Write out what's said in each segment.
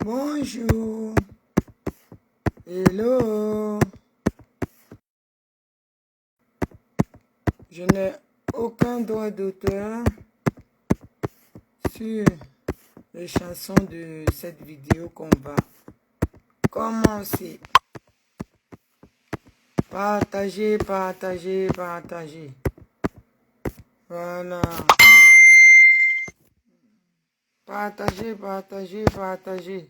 Bonjour. Hello. Je n'ai aucun droit d'auteur sur les chansons de cette vidéo qu'on va commencer. Partagez, partagez, partagez. Voilà. Partagez, partagez, partagez.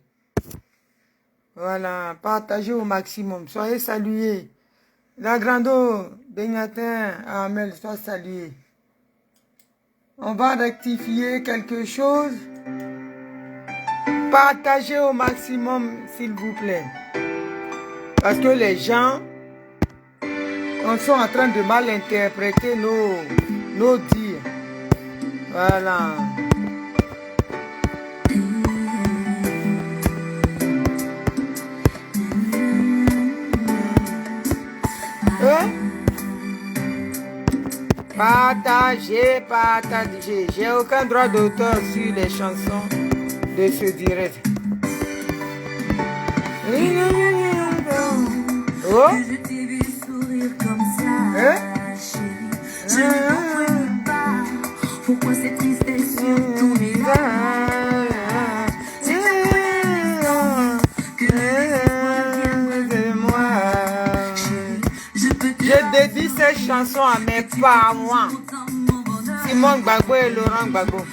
Voilà. Partagez au maximum. Soyez salués. La Grando, Benyatin, Amel, sois salué. On va rectifier quelque chose. Partagez au maximum, s'il vous plaît. Parce que les gens sont en train de mal interpréter nos dires. Voilà. Partagez, partagez. J'ai aucun droit d'auteur sur les chansons de ce direct. Oh? Je t'ai vu sourire comme ça, chérie. Je n'en pouvais pas. Pourquoi c'est triste sur ton visage? Je dédie ces chansons à mes parents, Simon Gbagbo et Laurent Gbagbo.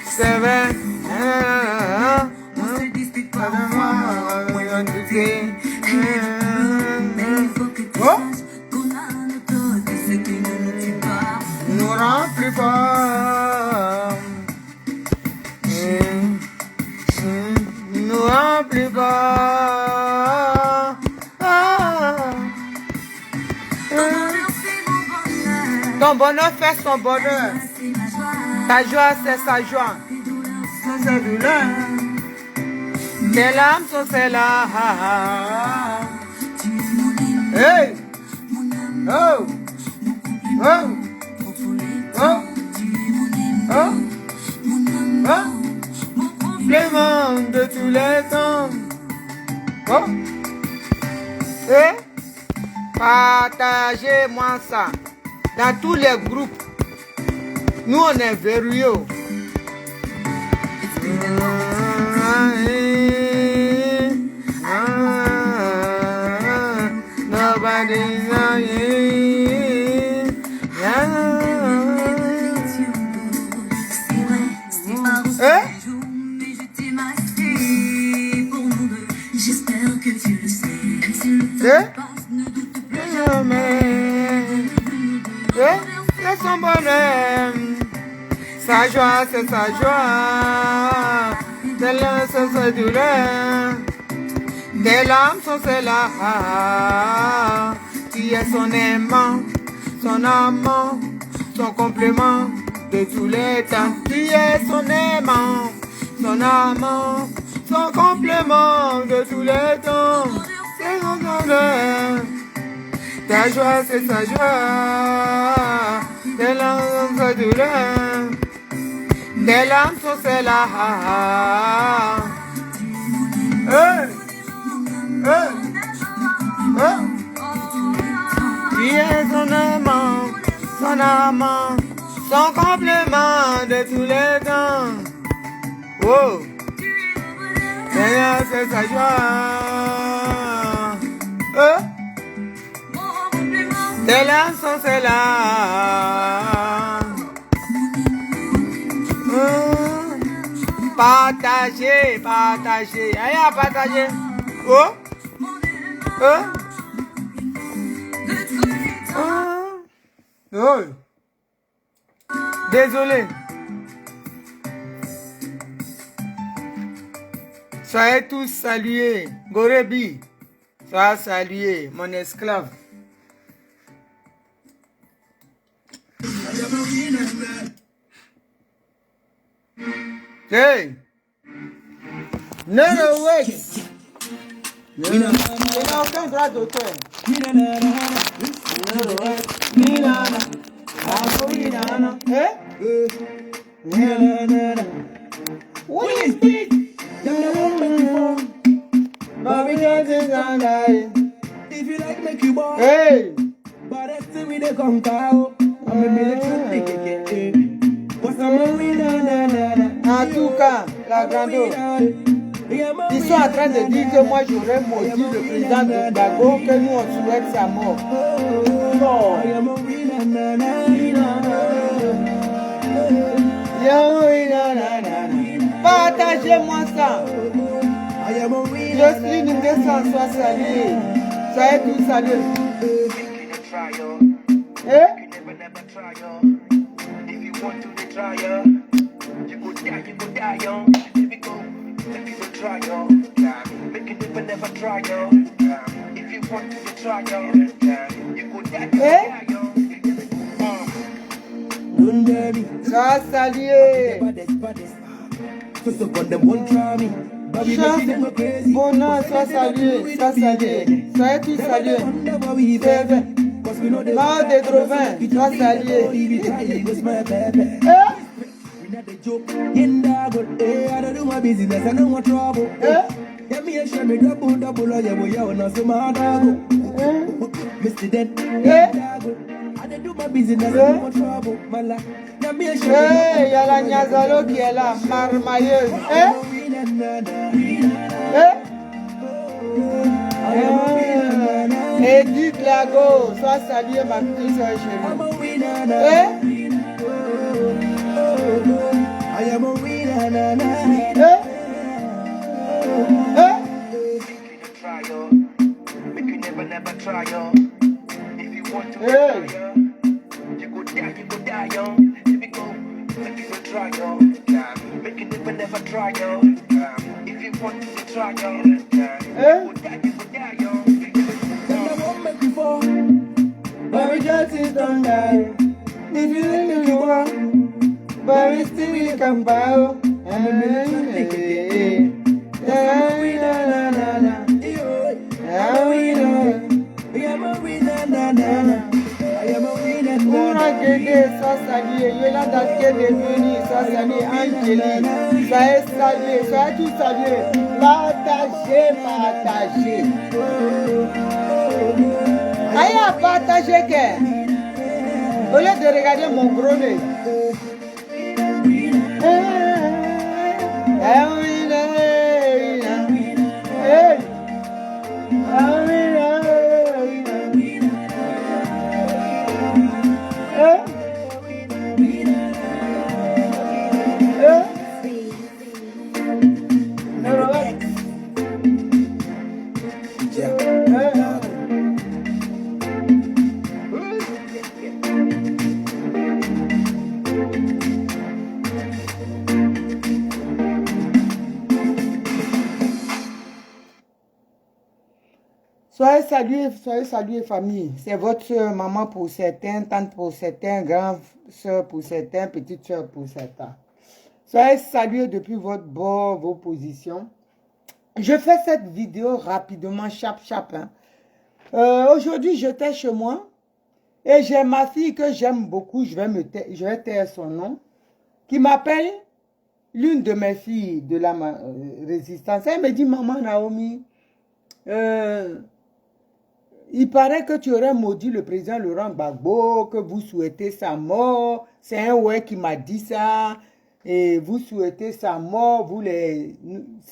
C'est vrai. On se dispute pas de moi. Mais il faut que tu saches qu'on a un autre de ce qui ne nous tue pas. Nous rend plus fort. Nous rend plus fort. Ton bonheur fait son bonheur. Ta joie, c'est sa joie. C'est sa douleur. Tes larmes sont celles-là. Hey! Oh! Oh! Oh! Oh! Oh! Complément de tous les temps. Oh! Et partagez-moi ça dans tous les groupes. Nous, on est verrouillés. Nobody's j'espère que tu le sais. Même si le temps passe, ne doute plus jamais. C'est son bonheur. Sa joie, c'est sa joie. Tes larmes sont sa douleur. Tes larmes sont celles-là. Tu es son aimant, son amant, son complément de tous les temps. Tu es son aimant, son amant, son complément de tous les temps. C'est son bonheur. Ta joie, c'est sa joie. Tes larmes sont sa douleur. Tes larmes sont celles-là. Hey! Hey! Hey! Tu es son amant, son complément de tous les temps. Oh! C'est sa joie. Oh! Tes larmes sont celles-là. Partagez, partagez. Allez à partager. Oh! Oh! Oh! Désolé. Soyez tous salués. Gorebi, sois salué, mon esclave. Hey! Not awake! Il n'a aucun droit d'auteur. What is this? If you like, make you born. Hey! But that's the way they come out. I'm a military. What's the En tout cas, la grandeur, ils sont en train de dire que moi j'aurais maudit le président de Gbagbo, que nous on souhaite sa mort. Non. Partagez-moi ça. Je suis une 200 salué. Soyez tous salués. Eh? Ça salué. Bonheur, sois salué, sois salué. Soyez tous salués. Mort de Drovin, sois salué. Il y a la Niazalo qui est là, marmailleuse. Edith Lago, sois saluée ma petite soeur chérie. But we just sit on die. If you think you want, but we still can bow. Sois salué, Yolanda qui est devenue, sois salué, Angélique, soyez salué, soyez tous salués, partagez, partagez. Aïe à partager qu'au lieu de regarder mon gros nez. Soyez salués famille. C'est votre soeur, maman pour certains, tante pour certains, grande soeur pour certains, petite soeur pour certains. Soyez salués depuis votre bord, vos positions. Je fais cette vidéo rapidement, chap. Hein. Aujourd'hui, j'étais chez moi et j'ai ma fille que j'aime beaucoup, je vais taire son nom, qui m'appelle l'une de mes filles de la résistance. Elle me dit, maman Naomi, il paraît que tu aurais maudit le président Laurent Gbagbo, que vous souhaitez sa mort. C'est un ouais qui m'a dit ça. Et vous souhaitez sa mort, vous les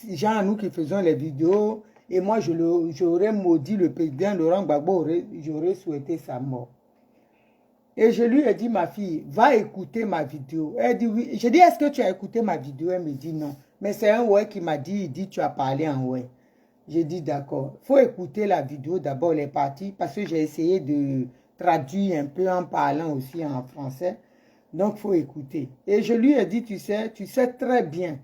gens, nous qui faisons les vidéos. Et moi, j'aurais maudit le président Laurent Gbagbo, j'aurais souhaité sa mort. Et je lui ai dit, ma fille, va écouter ma vidéo. Elle dit oui. J'ai dit, est-ce que tu as écouté ma vidéo? Elle me dit non. Mais c'est un ouais qui m'a dit, il dit, tu as parlé en ouais. J'ai dit d'accord. Il faut écouter la vidéo d'abord, les parties, parce que j'ai essayé de traduire un peu en parlant aussi en français. Donc, il faut écouter. Et je lui ai dit, tu sais très bien.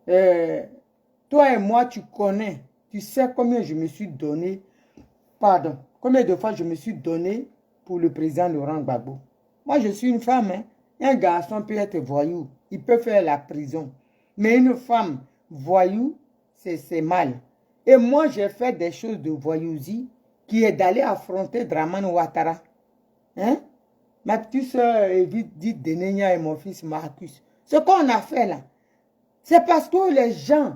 Toi et moi, tu connais. Tu sais combien je me suis donné. Pardon. Combien de fois je me suis donné pour le président Laurent Gbagbo. Moi, je suis une femme. Hein. Un garçon peut être voyou. Il peut faire la prison. Mais une femme voyou, c'est mal. Et moi, j'ai fait des choses de voyousie qui est d'aller affronter Dramane Ouattara. Hein? Ma petite soeur Edith Denenia et mon fils Marcus. Ce qu'on a fait là, c'est parce que les gens,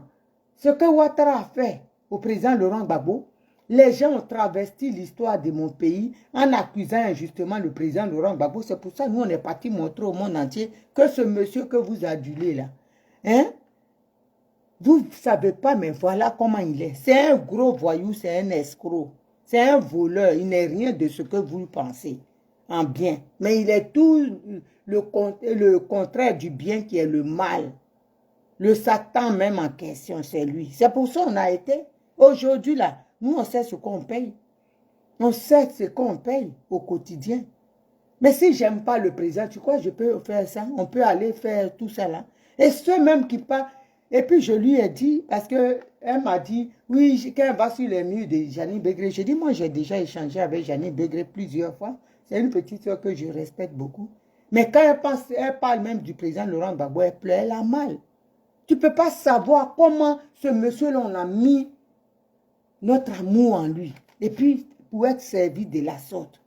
ce que Ouattara a fait au président Laurent Gbagbo, les gens ont travesti l'histoire de mon pays en accusant injustement le président Laurent Gbagbo. C'est pour ça que nous, on est parti montrer au monde entier que ce monsieur que vous adulez là, hein? Vous ne savez pas, mais voilà comment il est. C'est un gros voyou, c'est un escroc. C'est un voleur. Il n'est rien de ce que vous pensez en bien. Mais il est tout le contraire du bien qui est le mal. Le Satan même en question, c'est lui. C'est pour ça qu'on a été. Aujourd'hui, là, nous, on sait ce qu'on paye. On sait ce qu'on paye au quotidien. Mais si j'aime pas le président, tu crois que je peux faire ça? On peut aller faire tout ça là. Et ceux même qui parlent. Et puis je lui ai dit, parce qu'elle m'a dit, oui, quand elle va sur les murs de Janine Begré, j'ai dit, moi j'ai déjà échangé avec Janine Begré plusieurs fois. C'est une petite soeur que je respecte beaucoup. Mais quand elle parle même du président Laurent Gbagbo, elle pleure, elle a mal. Tu ne peux pas savoir comment ce monsieur-là, on a mis notre amour en lui. Et puis, pour être servi de la sorte.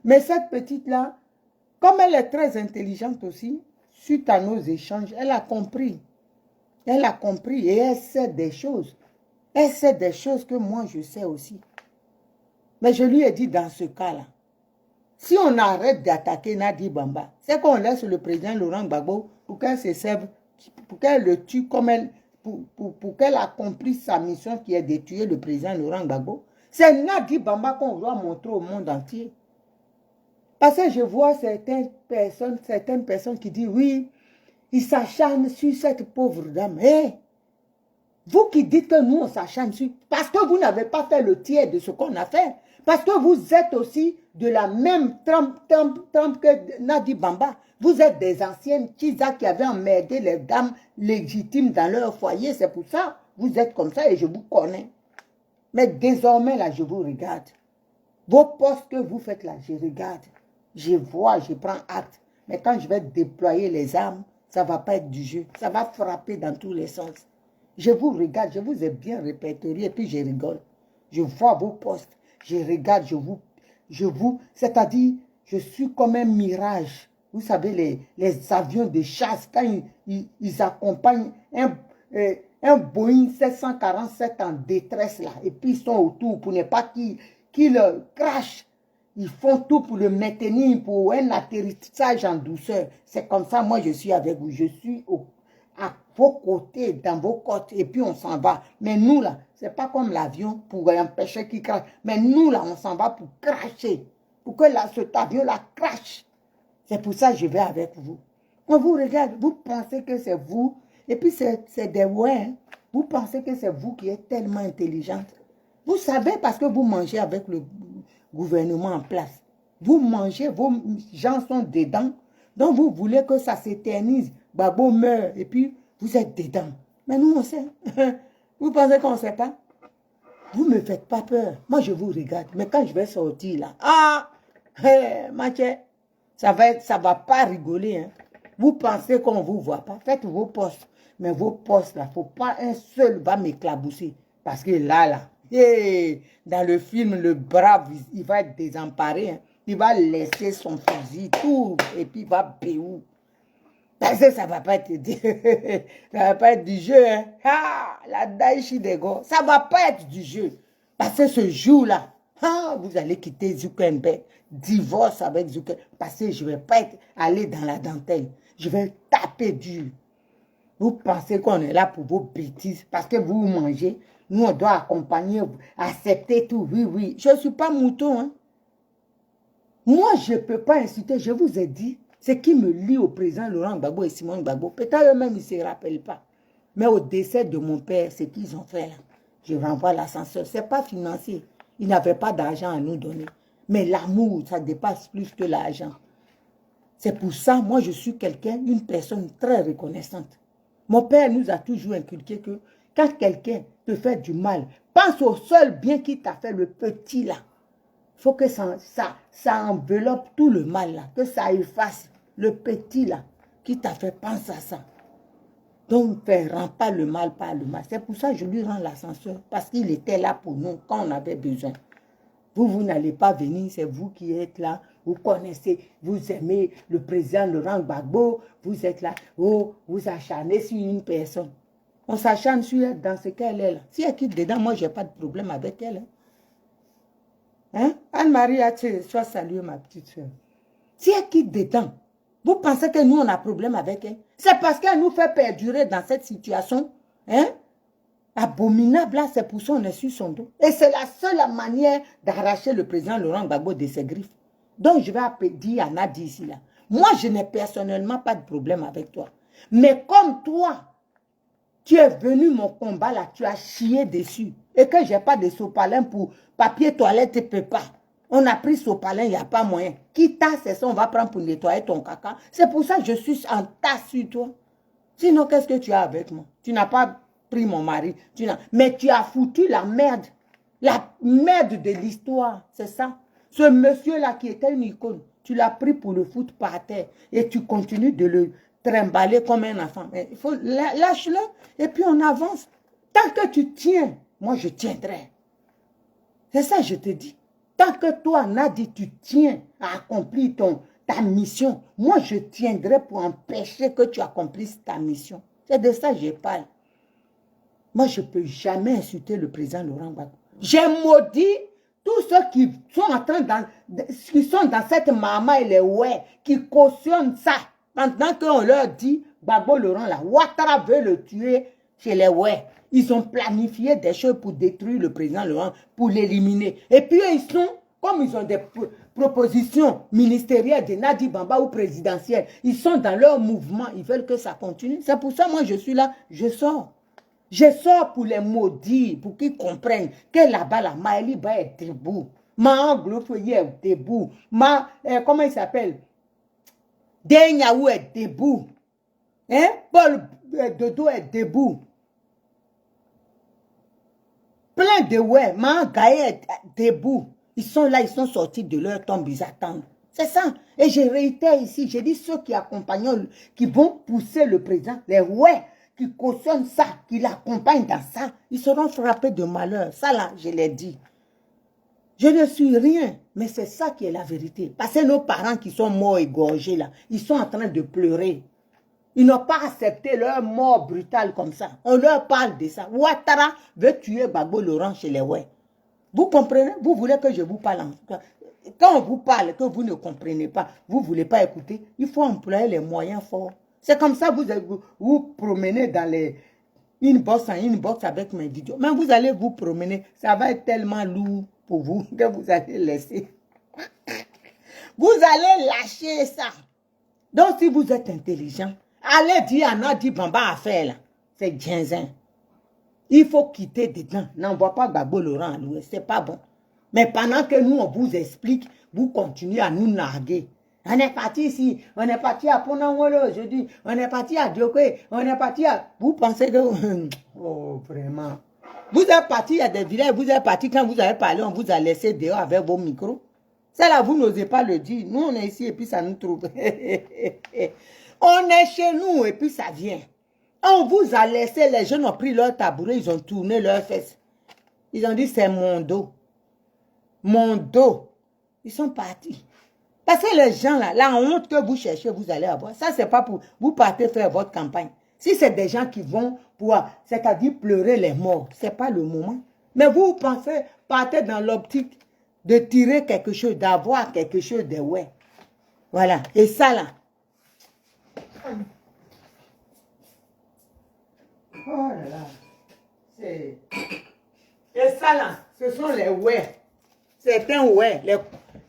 Mais cette petite-là, comme elle est très intelligente aussi, suite à nos échanges, elle a compris. Elle a compris et elle sait des choses. Elle sait des choses que moi, je sais aussi. Mais je lui ai dit dans ce cas-là, si on arrête d'attaquer Nadi Bamba, c'est qu'on laisse le président Laurent Gbagbo pour qu'elle se serve, pour qu'elle le tue comme elle, pour qu'elle accomplisse sa mission qui est de tuer le président Laurent Gbagbo. C'est Nadi Bamba qu'on doit montrer au monde entier. Parce que je vois certaines personnes qui disent, oui, il s'acharne sur cette pauvre dame. Hey, vous qui dites que nous, on s'acharne sur... Parce que vous n'avez pas fait le tiers de ce qu'on a fait. Parce que vous êtes aussi de la même trempe que Nadi Bamba. Vous êtes des anciennes Kiza qui avaient emmerdé les dames légitimes dans leur foyer. C'est pour ça vous êtes comme ça et je vous connais. Mais désormais, là, je vous regarde. Vos postes que vous faites là, je regarde. Je vois, je prends acte. Mais quand je vais déployer les armes, ça ne va pas être du jeu. Ça va frapper dans tous les sens. Je vous regarde, je vous ai bien répertorié et puis je rigole. Je vois vos postes, je regarde, c'est-à-dire, je suis comme un mirage. Vous savez, les avions de chasse, quand ils accompagnent un Boeing 747 en détresse là, et puis ils sont autour pour ne pas qu'il crache. Ils font tout pour le maintenir, pour un atterrissage en douceur. C'est comme ça, moi, je suis avec vous. Je suis à vos côtés, dans vos côtes, et puis on s'en va. Mais nous, là, c'est pas comme l'avion pour empêcher qu'il crache. Mais nous, là, on s'en va pour cracher. Pour que cet avion-là crache. C'est pour ça que je vais avec vous. On vous regarde, vous pensez que c'est vous. Et puis, c'est des ouais. Hein. Vous pensez que c'est vous qui êtes tellement intelligente. Vous savez parce que vous mangez avec le gouvernement en place. Vous mangez, vos gens sont dedans. Donc, vous voulez que ça s'éternise. Gbagbo meurt et puis vous êtes dedans. Mais nous, on sait. Vous pensez qu'on ne sait pas? Vous ne me faites pas peur. Moi, je vous regarde. Mais quand je vais sortir là, Mathieu, ça va pas rigoler. Hein. Vous pensez qu'on ne vous voit pas. Faites vos postes. Mais vos postes là, il ne faut pas un seul va m'éclabousser. Parce que là, dans le film, le brave, il va être désemparé. Hein. Il va laisser son fusil, tout, et puis il va péou. Parce que ça ne va pas être ça va pas être du jeu. Hein. Ah, la Daïchi des gars, ça ne va pas être du jeu. Parce que ce jour-là, vous allez quitter Zuckerberg, divorce avec Zuckerberg, parce que je ne vais pas aller dans la dentelle. Je vais taper dur. Vous pensez qu'on est là pour vos bêtises, parce que vous mangez. Nous, on doit accompagner, accepter tout. Oui, oui. Je ne suis pas mouton. Hein. Moi, je ne peux pas insulter. Je vous ai dit, ce qui me lie au président Laurent Gbagbo et Simone Gbagbo. Peut-être eux-mêmes, ils ne se rappellent pas. Mais au décès de mon père, ce qu'ils ont fait là, je renvoie l'ascenseur. Ce n'est pas financier. Ils n'avaient pas d'argent à nous donner. Mais l'amour, ça dépasse plus que l'argent. C'est pour ça, moi, je suis quelqu'un, une personne très reconnaissante. Mon père nous a toujours inculqué que quand quelqu'un te fait du mal, pense au seul bien qui t'a fait, le petit là. Il faut que ça enveloppe tout le mal là, que ça efface le petit là qui t'a fait, pense à ça. Donc, rends pas le mal par le mal. C'est pour ça que je lui rends l'ascenseur. Parce qu'il était là pour nous quand on avait besoin. Vous n'allez pas venir, c'est vous qui êtes là. Vous connaissez, vous aimez le président Laurent Gbagbo. Vous êtes là, oh, vous acharnez sur une personne. On s'acharne sur elle dans ce qu'elle est là. Si elle quitte dedans, moi, je n'ai pas de problème avec elle. Hein? Anne-Marie, sois saluée, ma petite soeur. Si elle quitte dedans, vous pensez que nous, on a problème avec elle? C'est parce qu'elle nous fait perdurer dans cette situation. Hein? Abominable, là, c'est pour ça qu'on est sur son dos. Et c'est la seule manière d'arracher le président Laurent Gbagbo de ses griffes. Donc, je vais dire à Nadi ici, là. Moi, je n'ai personnellement pas de problème avec toi. Mais comme toi, tu es venu mon combat, là, tu as chié dessus. Et que je n'ai pas de sopalin pour papier toilette, tu ne peux pas. On a pris sopalin, il n'y a pas moyen. Qui t'a, c'est ça, on va prendre pour nettoyer ton caca. C'est pour ça que je suis en tasse sur toi. Sinon, qu'est-ce que tu as avec moi? Tu n'as pas pris mon mari. Mais tu as foutu la merde. La merde de l'histoire, c'est ça. Ce monsieur-là qui était une icône, tu l'as pris pour le foutre par terre. Et tu continues de le trimballer comme un enfant. Mais il faut lâche-le et puis on avance. Tant que tu tiens, moi je tiendrai. C'est ça je te dis. Tant que toi, Nadi, tu tiens à accomplir ta mission, moi je tiendrai pour empêcher que tu accomplisses ta mission. C'est de ça que je parle. Moi je ne peux jamais insulter le président Laurent Gbagbo. J'ai maudit tous ceux qui sont en train qui sont dans cette mama et les ouais, qui cautionnent ça. Pendant qu'on leur dit, Gbagbo Laurent, là, Ouattara veut le tuer chez les ouais. Ils ont planifié des choses pour détruire le président Laurent, pour l'éliminer. Et puis ils sont, comme ils ont des propositions ministérielles de Nadi Bamba ou présidentielles, ils sont dans leur mouvement, ils veulent que ça continue. C'est pour ça, moi, je suis là, je sors. Je sors pour les maudire, pour qu'ils comprennent que là-bas, la Maëliba est debout. Ma Anglofoye est debout. Comment il s'appelle? Denyaou est debout. Hein? Paul Dodo est debout. Plein de ouais. Ma Gaïe est debout. Ils sont là, ils sont sortis de leur tombe, ils attendent. C'est ça. Et je réitère ici, j'ai dit ceux qui accompagnent, qui vont pousser le président, les ouais, qui cautionnent ça, qui l'accompagnent dans ça, ils seront frappés de malheur. Ça là, je l'ai dit. Je ne suis rien, mais c'est ça qui est la vérité. Parce que nos parents qui sont morts égorgés là, ils sont en train de pleurer. Ils n'ont pas accepté leur mort brutale comme ça. On leur parle de ça. Ouattara veut tuer Gbagbo Laurent chez les ouais. Vous comprenez? Vous voulez que je vous parle? Quand on vous parle, que vous ne comprenez pas, vous ne voulez pas écouter, il faut employer les moyens forts. C'est comme ça que vous promenez dans les inbox en inbox avec mes vidéos. Mais vous allez vous promener, ça va être tellement lourd pour vous que vous allez laisser. Vous allez lâcher ça. Donc si vous êtes intelligent, allez dire à Nadi Bamba à faire là. C'est ginzin. Il faut quitter dedans. N'envoie pas Gbagbo Laurent à l'ouest. C'est pas bon. Mais pendant que nous, on vous explique, vous continuez à nous narguer. On est parti ici, on est parti à Ponangolo aujourd'hui, on est parti à Diokwe, on est parti à... Vous pensez que... Oh, vraiment. Vous êtes parti à des villages, vous êtes parti quand vous avez parlé, on vous a laissé dehors avec vos micros. C'est là, vous n'osez pas le dire. Nous, on est ici et puis ça nous trouve. On est chez nous et puis ça vient. On vous a laissé, les jeunes ont pris leur tabouret, ils ont tourné leurs fesses. Ils ont dit, c'est mon dos. Mon dos. Ils sont partis. Parce que les gens là, la honte que vous cherchez, vous allez avoir. Ça, c'est pas pour... Vous partez faire votre campagne. Si c'est des gens qui vont pour, c'est-à-dire pleurer les morts, c'est pas le moment. Mais vous pensez, partez dans l'optique de tirer quelque chose, d'avoir quelque chose de ouais. Voilà. Et ça là. Oh là là. Et ça là, ce sont les ouais. Certains ouais,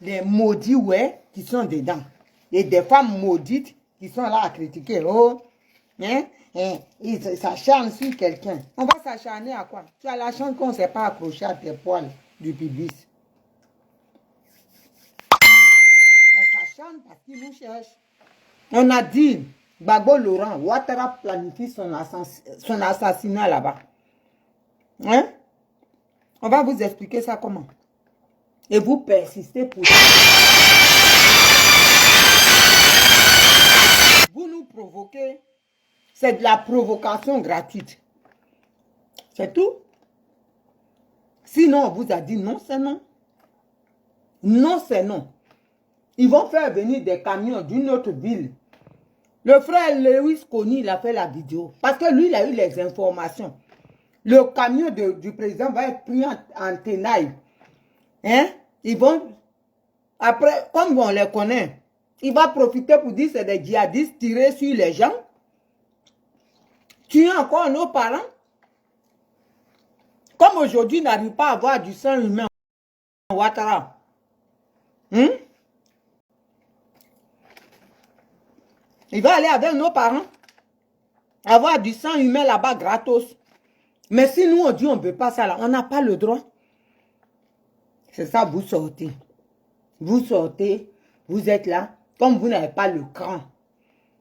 les maudits ouais qui sont dedans. Et des femmes maudites qui sont là à critiquer. Oh, hein? Ils s'acharnent sur quelqu'un. On va s'acharner à quoi? Tu as la chance qu'on ne s'est pas accroché à tes poils du pubis. On s'acharne parce qu'ils nous cherchent. On a dit, Gbagbo Laurent, Ouattara planifie son assassinat là-bas. Hein? On va vous expliquer ça comment. Et vous persistez pour ça. Vous nous provoquez C'est de la provocation gratuite. C'est tout. Sinon, on vous a dit non, c'est non. Non, c'est non. Ils vont faire venir des camions d'une autre ville. Le frère Lewis Kony, il a fait la vidéo. Parce que lui, il a eu les informations. Le camion du président va être pris en tenaille. Hein? Ils vont... Après, comme on les connaît, il va profiter pour dire que c'est des djihadistes tirés sur les gens. Tuer encore nos parents. Comme aujourd'hui, il n'arrive pas à avoir du sang humain en Ouattara. Il va aller avec nos parents. Avoir du sang humain là-bas gratos. Mais si nous, on dit on ne veut pas ça là, on n'a pas le droit. C'est ça, vous sortez. Vous sortez, vous êtes là. Comme vous n'avez pas le cran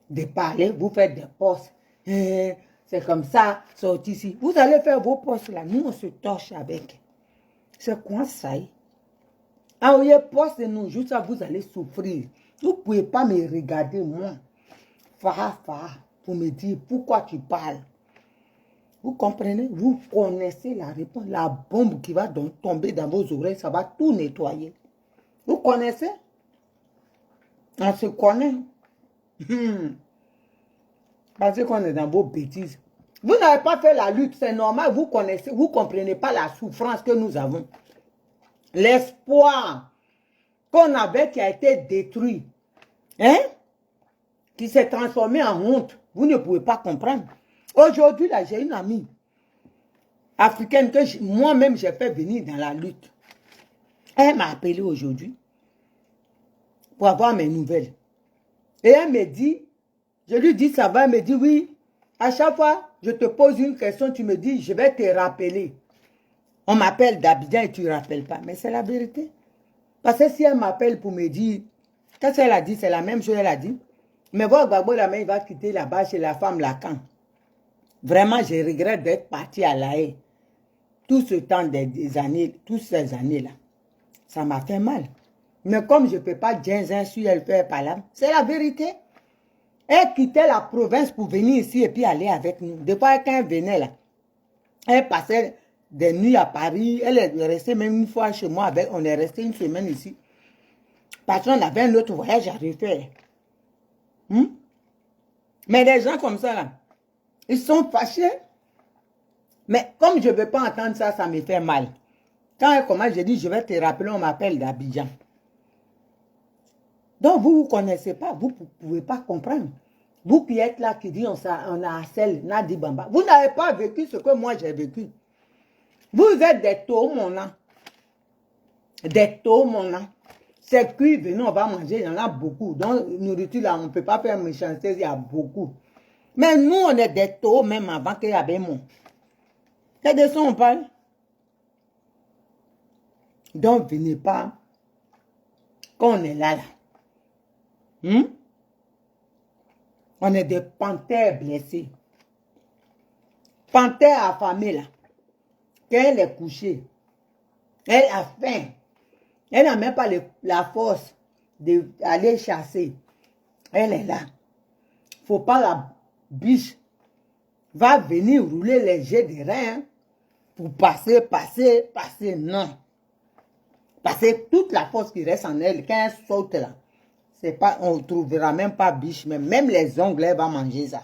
de parler, vous faites des postes. C'est comme ça, sortez ici. Vous allez faire vos postes là. Nous, on se torche avec. C'est quoi ça? Ah oui, poste de nous, juste ça, vous allez souffrir. Vous ne pouvez pas me regarder, moi. Pour me dire pourquoi tu parles. Vous comprenez? Vous connaissez la réponse. La bombe qui va tomber dans vos oreilles, ça va tout nettoyer. Vous connaissez? On se connaît. Parce qu'on est dans vos bêtises. Vous n'avez pas fait la lutte, c'est normal. Vous connaissez, vous ne comprenez pas la souffrance que nous avons. L'espoir qu'on avait qui a été détruit. Hein? Qui s'est transformé en honte. Vous ne pouvez pas comprendre. Aujourd'hui, là, j'ai une amie africaine que moi-même, j'ai fait venir dans la lutte. Elle m'a appelé aujourd'hui pour avoir mes nouvelles. Et elle me dit, je lui dis ça va, elle me dit oui. À chaque fois, je te pose une question, tu me dis, je vais te rappeler. On m'appelle d'Abidjan et tu ne rappelles pas. Mais c'est la vérité. Parce que si elle m'appelle pour me dire, qu'est-ce qu'elle a dit, c'est la même chose qu'elle a dit. Mais voir Gbagbo la main, il va quitter là-bas chez la femme Lacan. Vraiment, je regrette d'être parti à La Haye. Tout ce temps des années, toutes ces années-là. Ça m'a fait mal. Mais comme je ne peux pas dire sur elle faire par là, c'est la vérité. Elle quittait la province pour venir ici et puis aller avec nous. Des fois, quand elle venait là, elle passait des nuits à Paris. Elle est restée même une fois chez moi. On est resté une semaine ici. Parce qu'on avait un autre voyage à refaire. Mais des gens comme ça, là, ils sont fâchés. Mais comme je ne veux pas entendre ça, ça me fait mal. Quand elle commence, je dis, je vais te rappeler, on m'appelle d'Abidjan. Donc, vous ne connaissez pas, vous ne pouvez pas comprendre. Vous qui êtes là, qui dit on a harcèle, Nadi Bamba. Vous n'avez pas vécu ce que moi j'ai vécu. Vous êtes des taux, mon an. Des taux, mon an. C'est cuit, venez, on va manger, il y en a beaucoup. Donc, nourriture là, on ne peut pas faire méchanceté, il y a beaucoup. Mais nous, on est des taux, même avant qu'il y avait mon. C'est de ça on parle. Donc, venez pas, quand on est là, on est des panthères blessés. Panthère affamée, là. Quand elle est couchée, elle a faim. Elle n'a même pas la force d'aller chasser. Elle est là. Il ne faut pas la biche va venir rouler les jets de reins pour passer. Non. Parce que toute la force qui reste en elle, quand elle saute là, on ne trouvera même pas biche. Même les ongles, elle va manger ça.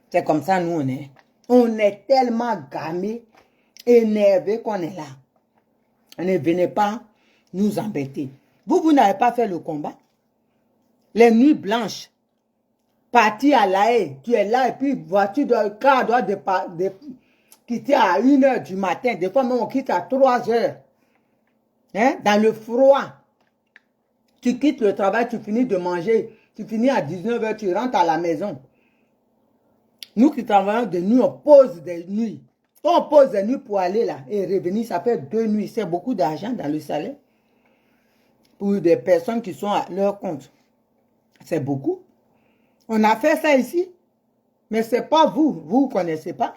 C'est comme ça, nous, on est. On est tellement gamés, énervés qu'on est là. Ne venez pas nous embêter. Vous n'avez pas fait le combat. Les nuits blanches, parti à La Haye, tu es là et puis voiture de car doit quitter à 1h du matin. Des fois, même on quitte à 3h. Hein? Dans le froid. Tu quittes le travail, tu finis de manger. Tu finis à 19h, tu rentres à la maison. Nous qui travaillons de nuit, on pose des nuits. Quand on pose des nuits pour aller là et revenir, ça fait 2 nuits. C'est beaucoup d'argent dans le salaire. Pour des personnes qui sont à leur compte. C'est beaucoup. On a fait ça ici. Mais ce n'est pas vous. Vous ne connaissez pas.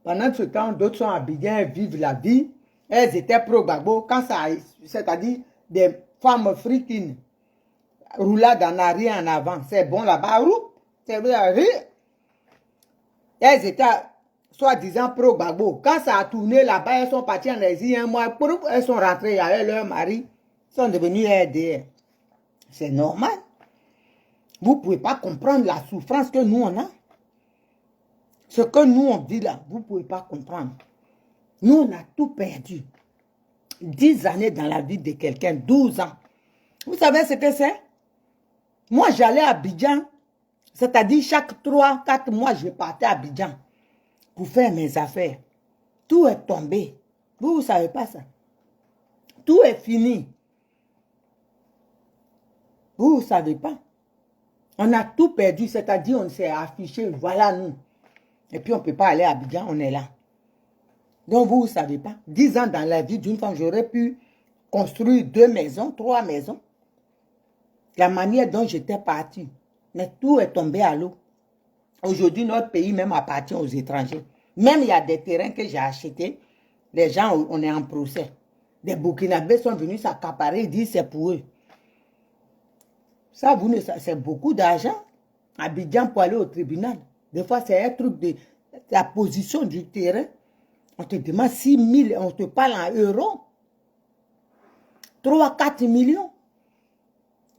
Pendant ce temps, d'autres sont habillés, elles vivent la vie. Elles étaient pro-Gbagbo. Quand ça, c'est-à-dire des femmes africaines, roulades en arrière, en avant. C'est bon là-bas. C'est vrai. elles étaient soi-disant pro-Gbagbo. Quand ça a tourné là-bas, elles sont parties en exil un mois. Elles sont rentrées avec leur mari. Ils sont devenus RDR. C'est normal. Vous ne pouvez pas comprendre la souffrance que nous, on a. Ce que nous, on dit là, vous ne pouvez pas comprendre. Nous, on a tout perdu. 10 années dans la vie de quelqu'un, 12 ans. Vous savez ce que c'est? Moi, j'allais à Abidjan. C'est-à-dire, chaque 3-4 mois, je partais à Abidjan pour faire mes affaires. Tout est tombé. Vous ne savez pas ça. Tout est fini. Vous ne savez pas. On a tout perdu, c'est-à-dire on s'est affiché, voilà nous. Et puis on ne peut pas aller à Abidjan, on est là. Donc vous ne savez pas. 10 ans dans la vie d'une femme, j'aurais pu construire 2 maisons, 3 maisons. La manière dont j'étais partie. Mais tout est tombé à l'eau. Aujourd'hui, notre pays même appartient aux étrangers. Même il y a des terrains que j'ai achetés. Les gens, on est en procès. Des Burkinabés sont venus s'accaparer, ils disent c'est pour eux. Ça, c'est beaucoup d'argent. Abidjan pour aller au tribunal. Des fois, c'est un truc de la position du terrain. On te demande 6 000, on te parle en euros. 3-4 millions.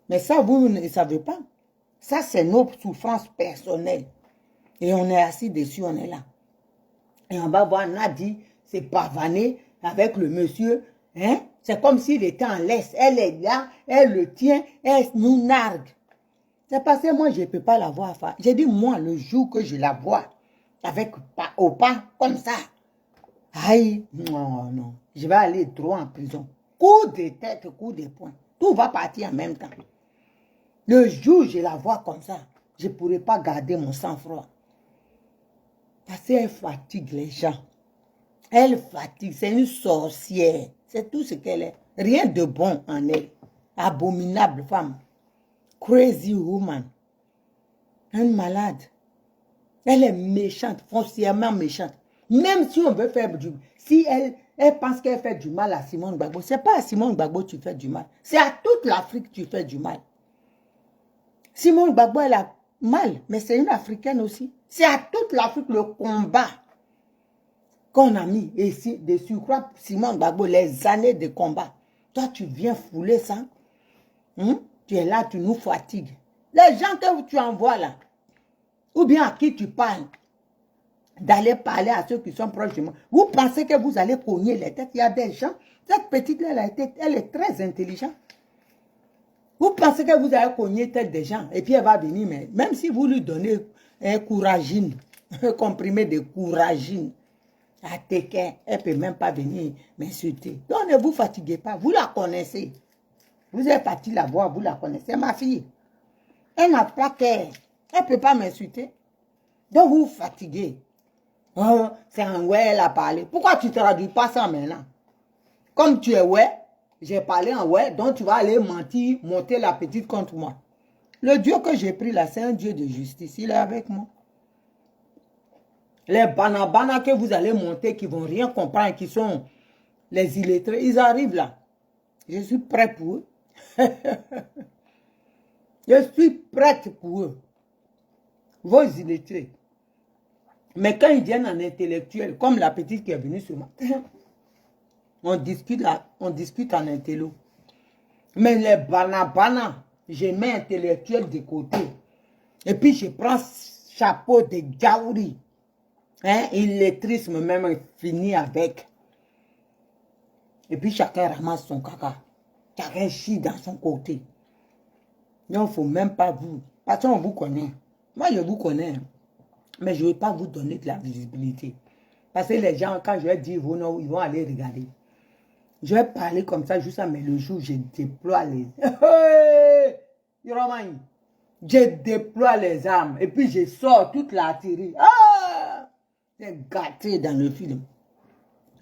Mais ça, vous ne savez pas. Ça, c'est nos souffrances personnelles. Et on est assis dessus, on est là. Et on va voir Nadi se pavaner avec le monsieur. Hein? C'est comme s'il était en laisse. Elle est là, elle le tient, elle nous nargue. C'est parce que moi, je ne peux pas la voir. J'ai dit, moi, le jour que je la vois, avec au pas, comme ça, aïe, non, non, je vais aller droit en prison. Coup de tête, coup de poing. Tout va partir en même temps. Le jour où je la vois comme ça, je ne pourrai pas garder mon sang-froid. Parce qu'elle fatigue les gens. Elle fatigue, c'est une sorcière. C'est tout ce qu'elle est. Rien de bon en elle. Abominable femme. Crazy woman. Une malade. Elle est méchante, foncièrement méchante. Même si on veut faire du... Si elle pense qu'elle fait du mal à Simone Gbagbo, ce n'est pas à Simone Gbagbo que tu fais du mal. C'est à toute l'Afrique que tu fais du mal. Simone Gbagbo, elle a mal, mais c'est une Africaine aussi. C'est à toute l'Afrique le combat qu'on a mis. Et si, de surcroît, Simone Gbagbo, les années de combat. Toi, tu viens fouler ça. Tu es là, tu nous fatigues. Les gens que tu envoies là, ou bien à qui tu parles, d'aller parler à ceux qui sont proches de moi. Vous pensez que vous allez cogner les têtes. Il y a des gens, cette petite-là, elle est très intelligente. Vous pensez que vous allez cogner tête des gens et puis elle va venir, mais même si vous lui donnez un couragine, un comprimé de couragine, à Tequin, elle ne peut même pas venir m'insulter. Donc ne vous fatiguez pas, vous la connaissez. Vous êtes parti la voir, vous la connaissez, ma fille. Elle n'a pas qu'elle. Elle ne peut pas m'insulter. Donc vous vous fatiguez. Oh, c'est un ouais, elle a parlé. Pourquoi tu ne traduis pas ça maintenant? Comme tu es ouais, j'ai parlé en ouais, donc tu vas aller mentir, monter la petite contre moi. Le Dieu que j'ai pris là, c'est un Dieu de justice. Il est avec moi. Les banabana que vous allez monter, qui ne vont rien comprendre, qui sont les illettrés, ils arrivent là. Je suis prêt pour eux. Je suis prête pour eux. Vos illettrés. Mais quand ils viennent en intellectuel, comme la petite qui est venue sur moi, on discute en intello. Mais les banabana, je mets intellectuel de côté. Et puis je prends chapeau de gaouri. Hein, illettrisme même fini avec. Et puis chacun ramasse son caca. Chacun chie dans son côté. Donc il ne faut même pas vous. Parce qu'on vous connaît. Moi je vous connais. Mais je ne vais pas vous donner de la visibilité. Parce que les gens, quand je vais dire vous non, ils vont aller regarder. Je vais parler comme ça juste mais le jour où je déploie les... Je déploie les armes et puis je sors toute l'artillerie. Ah! C'est gâté dans le film.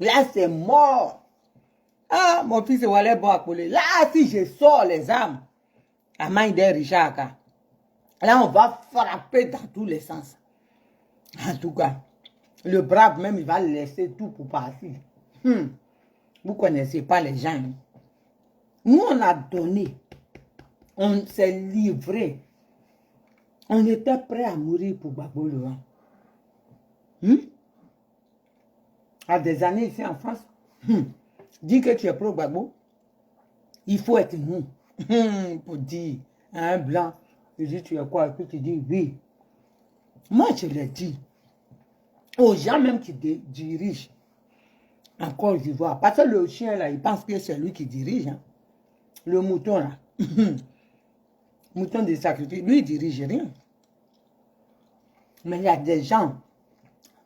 Là, c'est mort. Ah, mon fils Wallet bon appelé. Là, si je sors les armes, à main de Richard, là, on va frapper dans tous les sens. En tout cas, le brave même, il va laisser tout pour partir. Vous ne connaissez pas les gens. Nous, on a donné. On s'est livré. On était prêt à mourir pour Gbagbo. À des années ici en France, dis que tu es pro-Gbagbo, il faut être nous. Pour dire à un blanc, tu dis tu es quoi, et puis tu dis oui. Moi, je l'ai dit aux gens même qui dirigent en Côte d'Ivoire. Parce que le chien, là, il pense que c'est lui qui dirige. Hein. Le mouton, là. Mouton de sacrifice. Lui, il dirige rien. Mais il y a des gens,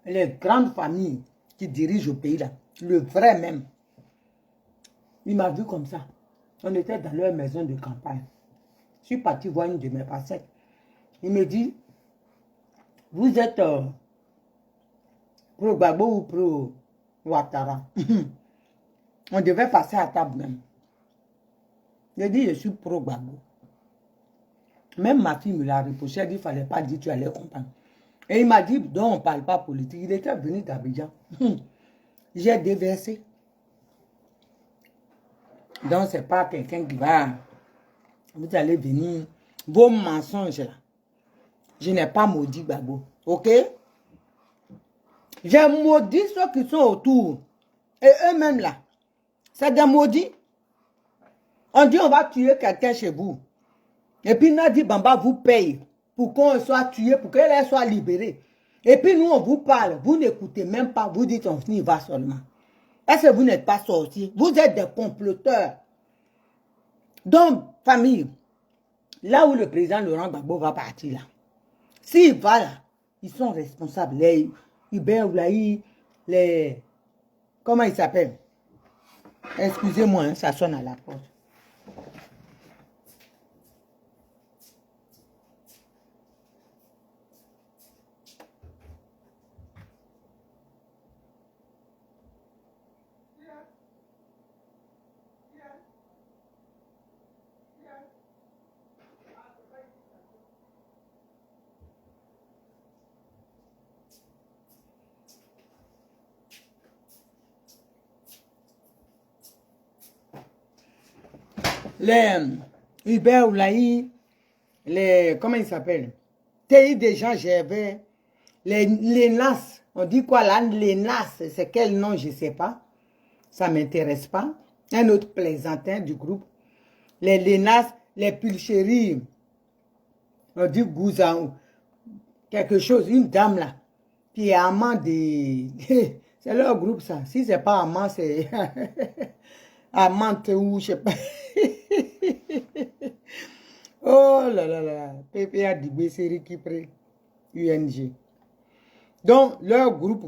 les grandes familles qui dirigent au pays, là. Le vrai même. Il m'a vu comme ça. On était dans leur maison de campagne. Je suis parti voir une de mes patientes. Il me dit, vous êtes pro-Gbagbo ou pro-Ouattara? On devait passer à table même. J'ai dit, je suis pro-Gbagbo. Même ma fille me l'a reproché, elle dit, il ne fallait pas dire, tu allais comprendre. Et il m'a dit, donc on ne parle pas politique. Il était venu d'Abidjan. J'ai déversé. Donc, ce n'est pas quelqu'un qui va... Vous allez venir... Vos mensonges, là. Je n'ai pas maudit Gbagbo. OK? J'ai maudit ceux qui sont autour. Et eux-mêmes, là. C'est des maudits. On dit, on va tuer quelqu'un chez vous. Et puis, Nadi Bamba vous paye pour qu'on soit tué, pour qu'elle soit libérée. Et puis, nous, on vous parle. Vous n'écoutez même pas. Vous dites, on y va seulement. Est-ce que vous n'êtes pas sortis? Vous êtes des comploteurs. Donc, famille, là où le président Laurent Gbagbo va partir, là, s'il va là, ils sont responsables. Les Hubert Oulaï, les... Comment ils s'appellent? Excusez-moi, hein, ça sonne à la porte. Les Hubert Oulaï, les... Comment ils s'appellent? TI des gens Gervais, les NAS. On dit quoi là? Les NAS, c'est quel nom? Je ne sais pas. Ça ne m'intéresse pas. Un autre plaisantin du groupe. Les NAS, les Pulcheries. On dit Gouzan. Quelque chose, une dame là. Qui est amant de... C'est leur groupe ça. Si ce n'est pas amant, c'est... amante ou je sais pas. Oh là là là. PPA Dibé, série qui près. UNG. Donc, leur groupe,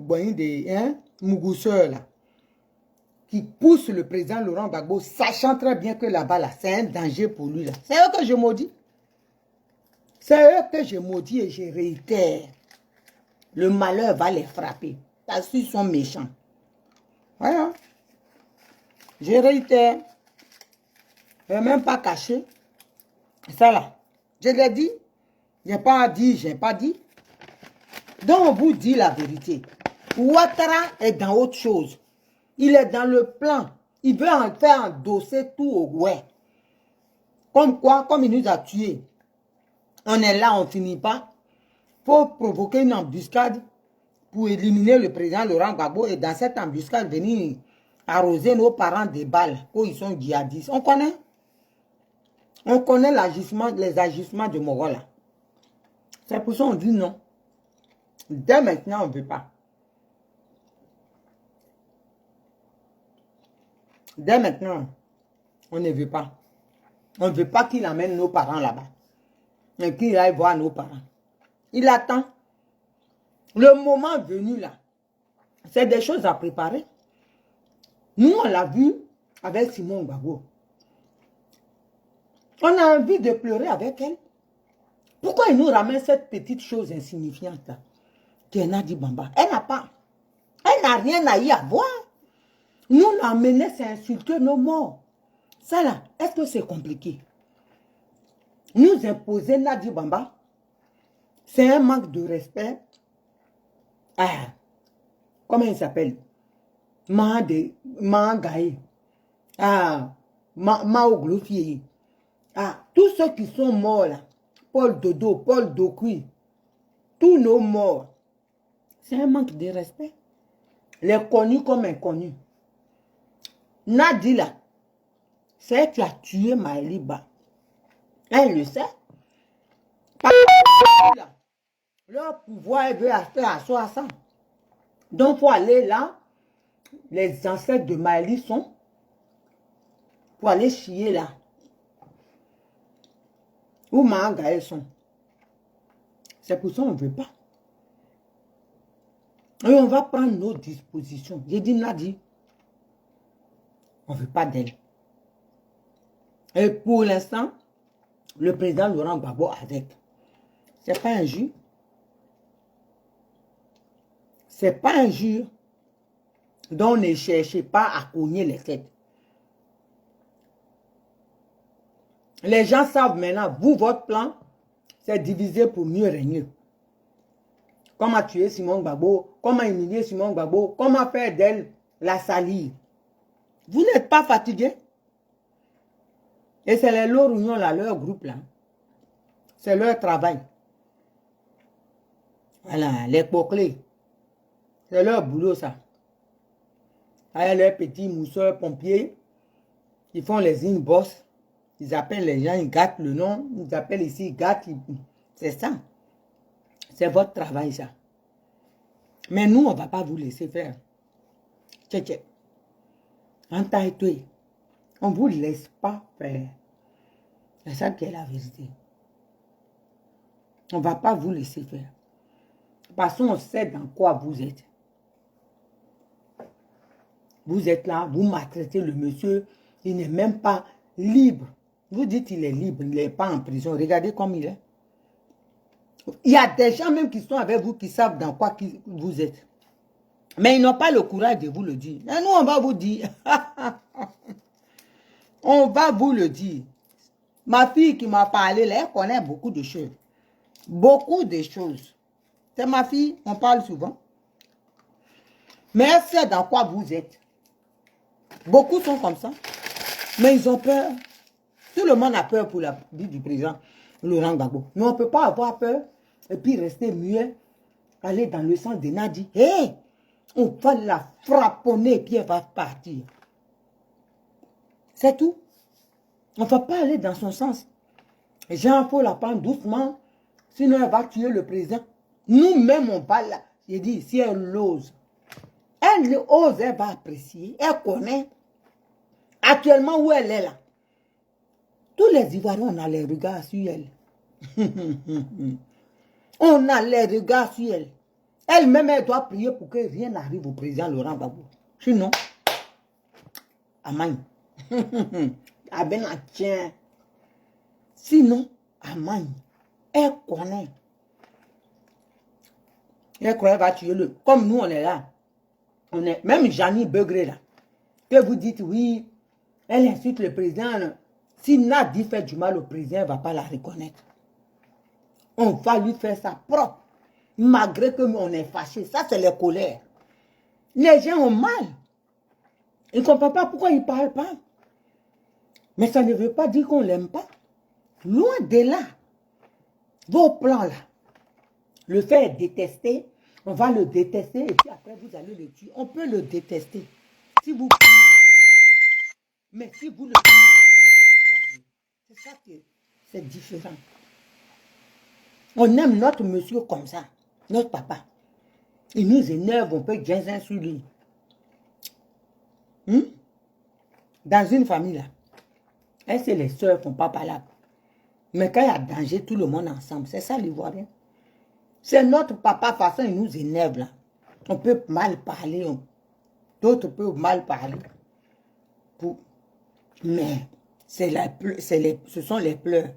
Mougousseur là, qui pousse le président Laurent Gbagbo, sachant très bien que là-bas, là, c'est un danger pour lui. C'est eux que je maudis. C'est eux que je maudis et je réitère. Le malheur va les frapper. Parce qu'ils sont méchants. Voilà. Je réitère. Je n'ai même pas caché. Ça là. Je l'ai dit. Je n'ai pas dit, je n'ai pas dit. Donc on vous dit la vérité. Ouattara est dans autre chose. Il est dans le plan. Il veut en faire endosser tout au ouais. Comme quoi, comme il nous a tués. On est là, on ne finit pas. Il faut provoquer une embuscade pour éliminer le président Laurent Gbagbo et dans cette embuscade venir arroser nos parents des balles quand ils sont djihadistes. On connaît. On connaît les agissements de Morola. C'est pour ça qu'on dit non. Dès maintenant, on ne veut pas. Dès maintenant, on ne veut pas. On ne veut pas qu'il amène nos parents là-bas. Mais qu'il aille voir nos parents. Il attend. Le moment venu là, c'est des choses à préparer. Nous, on l'a vu avec Simone Gbagbo. On a envie de pleurer avec elle. Pourquoi il nous ramène cette petite chose insignifiante là? Qui est Nadi Bamba. Elle n'a pas. Elle n'a rien à y avoir. Nous l'emmener, c'est insulter nos morts. Ça là, est-ce que c'est compliqué? Nous imposer Nadi Bamba, c'est un manque de respect. Ah, comment il s'appelle? Mangaï. Ah, Mao Glofier. Ah, tous ceux qui sont morts là, Paul Dodo, Paul Dokui, tous nos morts, C'est un manque de respect. Les connus comme inconnus. Nadi là, c'est elle qui a tué Maëliba. Elle le sait. Leur pouvoir, elle veut faire asseoir ça. Donc, il faut aller là. Les ancêtres de Maëli sont. Pour aller chier là. Où Maagaël sont. C'est pour ça qu'on ne veut pas. Et on va prendre nos dispositions. J'ai dit Nadi, on ne veut pas d'elle. Et pour l'instant, le président Laurent Gbagbo avec. C'est pas un jus. C'est pas un jus dont ne cherchez pas à cogner les têtes. Les gens savent maintenant, vous, votre plan, c'est diviser pour mieux régner. Comment tuer Simon Gbagbo, comment humilier Simon Gbagbo, comment faire d'elle la salir. Vous n'êtes pas fatigué? Et c'est les Lorounions là, leur groupe là. C'est leur travail. Voilà, les poclés. C'est leur boulot ça. Avec leurs petits mousseurs pompiers, ils font les inbox. Ils appellent les gens, ils gâtent le nom. Ils appellent ici, ils gâtent. C'est ça. C'est votre travail ça. Mais nous, on ne va pas vous laisser faire. Tchè. En taille-toi. On ne vous laisse pas faire. C'est ça qui est la vérité. On ne va pas vous laisser faire. Parce qu'on sait dans quoi vous êtes. Vous êtes là, vous maltraitez le monsieur. Il n'est même pas libre. Vous dites qu'il est libre, il n'est pas en prison. Regardez comme il est. Il y a des gens même qui sont avec vous qui savent dans quoi vous êtes. Mais ils n'ont pas le courage de vous le dire. Et nous, on va vous dire. On va vous le dire. Ma fille qui m'a parlé, là, elle connaît beaucoup de choses. Beaucoup de choses. C'est ma fille, on parle souvent. Mais elle sait dans quoi vous êtes. Beaucoup sont comme ça. Mais ils ont peur. Tout le monde a peur pour la vie du président Laurent Gbagbo. Mais on ne peut pas avoir peur et puis rester muet, aller dans le sens de Nadi. Hé, on va la frapponner et puis elle va partir. C'est tout. On ne va pas aller dans son sens. Les gens, il faut la prendre doucement. Sinon, elle va tuer le président. Nous-mêmes, on va là. J'ai dit, si elle ose, elle va apprécier. Elle connaît. Actuellement, où elle est là. Tous les Ivoiriens, on a les regards sur elle. On a les regards sur elle. Elle-même, elle doit prier pour que rien n'arrive au président Laurent Gbagbo. Sinon, Amagne. Tiens. Sinon, Amagne. Elle connaît. Elle croit qu'elle va tuer le. Comme nous, on est là. On est. Même Jani Begré là. Que vous dites, oui, elle insulte le président. Si Nadi fait du mal au président, elle ne va pas la reconnaître. On va lui faire ça propre. Malgré que on est fâché. Ça, c'est les colères. Les gens ont mal. Ils ne comprennent pas pourquoi ils ne parlent pas. Mais ça ne veut pas dire qu'on ne l'aime pas. Loin de là. Vos plans là. Le faire détester, on va le détester et puis après vous allez le tuer. On peut le détester. Si vous... Mais si vous le... C'est ça que c'est différent. On aime notre monsieur comme ça, notre papa. Il nous énerve, on peut gêner sur lui. Dans une famille là, est-ce que les soeurs ne font pas parlable? Mais quand il y a danger, tout le monde ensemble. C'est ça l'Ivoirien. C'est notre papa, façon, il nous énerve là. On peut mal parler. D'autres peuvent mal parler. Mais ce sont les pleurs.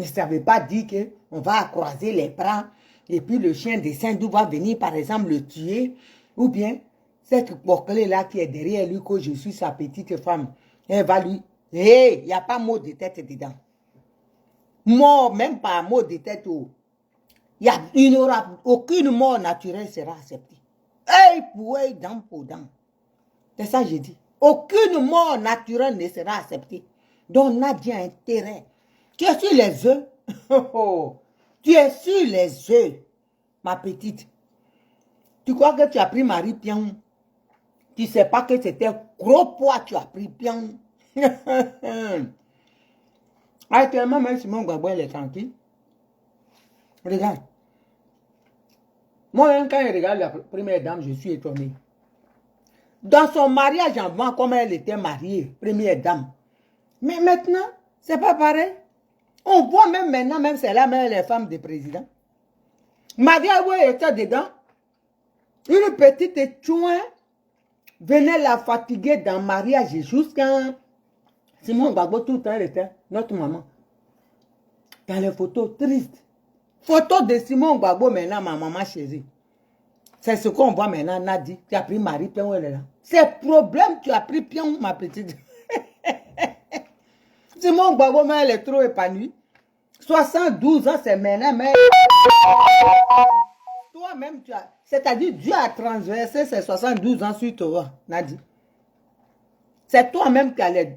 Ça ne veut pas dire qu'on va croiser les bras et puis le chien des Saint-Doux va venir par exemple le tuer. Ou bien cette bouclée là qui est derrière lui, que je suis sa petite femme, elle va lui... Hé, il n'y a pas mot de tête dedans. Mort, même pas mot de tête. Il n'y aura aucune mort naturelle sera acceptée. Hey, pour dent pour dent. C'est ça que j'ai dit. Aucune mort naturelle ne sera acceptée. Donc Nadi a intérêt. Tu es sur les œufs. Tu es sur les œufs, ma petite. Tu crois que tu as pris Marie Pion? Tu ne sais pas que c'était gros poids, tu as pris Pion. Actuellement, même Simon Gbagbo, elle est tranquille. Regarde. Moi, quand je regarde la première dame, je suis étonné. Dans son mariage avant, comme elle était mariée, première dame. Mais maintenant, c'est pas pareil. On voit même maintenant, même celle-là, même les femmes des présidents. Maria Oué était dedans. Une petite chouin venait la fatiguer dans le mariage jusqu'à Simon Gbagbo, tout le temps, elle était notre maman. Dans les photos tristes. Photos de Simon Gbagbo maintenant, ma maman chérie. C'est ce qu'on voit maintenant, Nadi. Tu as pris Marie Pion, elle est là. C'est problème, tu as pris Pion, ma petite. Simon Gbagbo, mais elle est trop épanouie. 72 ans, c'est maintenant, mais... Toi-même, tu as... C'est-à-dire, Dieu a transversé ces 72 ans sur toi, Nadi. C'est toi-même qui as les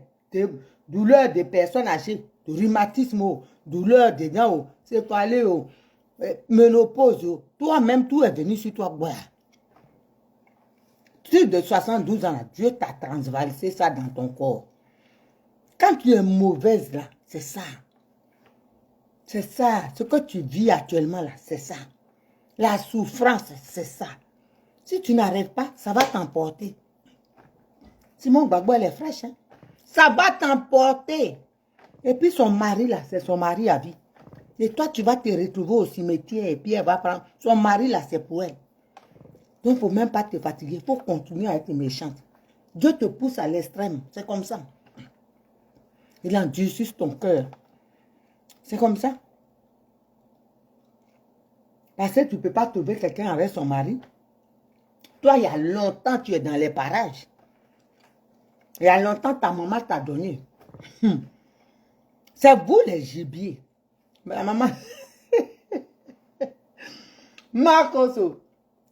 douleurs des personnes âgées, de rhumatisme, douleurs des dents, c'est pas aller au ménopause. Toi-même, tout est venu sur toi. Ouais. Tu de 72 ans, Dieu t'a transversé ça dans ton corps. Quand tu es mauvaise, là, c'est ça. C'est ça. Ce que tu vis actuellement, là, c'est ça. La souffrance, c'est ça. Si tu n'arrives pas, ça va t'emporter. Simon Gbagbo, elle est fraîche. Hein? Ça va t'emporter. Et puis son mari, là, c'est son mari à vie. Et toi, tu vas te retrouver au cimetière et puis elle va prendre... Son mari, là, c'est pour elle. Donc, il ne faut même pas te fatiguer. Il faut continuer à être méchante. Dieu te pousse à l'extrême. C'est comme ça. Il endurcit ton cœur. C'est comme ça. Parce que tu ne peux pas trouver quelqu'un avec son mari. Toi, il y a longtemps, tu es dans les parages. Il y a longtemps, ta maman t'a donné. C'est vous les gibiers. Mais la maman... Marcos,